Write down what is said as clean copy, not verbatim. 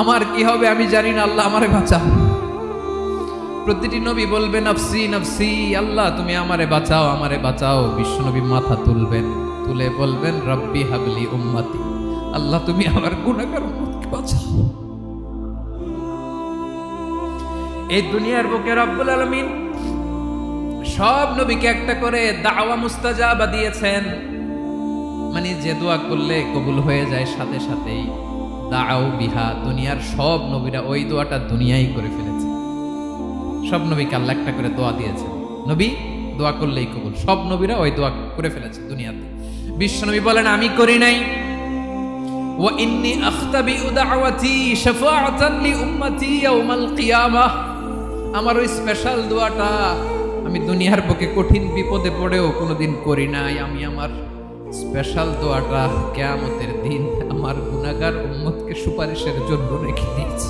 আমার কি হবে আমি জানি না, আল্লাহ আমারে বাঁচাও। প্রতিটি নবী বলবেন নফসি নফসি, আল্লাহ তুমি আমারে বাঁচাও, আমারে বাঁচাও। বিশ্বনবী মাথা তুলবেন, তুলে বলবেন রব্বি হাবলি উম্মতি, আল্লাহ তুমি আমার গুনাহগার উম্মতকে বাঁচাও। এই দুনিয়ার বুকে রব্বুল আলামিন সব নবীকে একটা করে দাওয়া মুস্তাজাবা দিয়েছেন, মানে যে দোয়া করলে কবুল হয়ে যায় সাথে সাথেই। দাও বিহা, দুনিয়ার সব নবীরা ওই দোয়াটা দুনিয়ায় করে ফেলেছে। সব নবীকে আল্লাহ একটা করে দোয়া দিয়েছেন, নবী দোয়া করলেই কবুল। সব নবীরা ওই দোয়া করে ফেলেছে দুনিয়াতে। বিশ্বনবী বলেন আমি করি নাই। ওয়া ইন্নী আখতাবিউ দাওয়াতি শাফাআতান লি উম্মতি ইয়াউমাল কিয়ামাহ, আমার ওই স্পেশাল দোয়াটা আমি দুনিয়ার বুকে কঠিন বিপদে পড়েও কোনোদিন করি নাই। আমি আমার স্পেশাল দোয়াটা কিয়ামতের দিন আমার গুনাহগার উম্মতকে সুপারিশের জন্য রেখে দিয়েছি।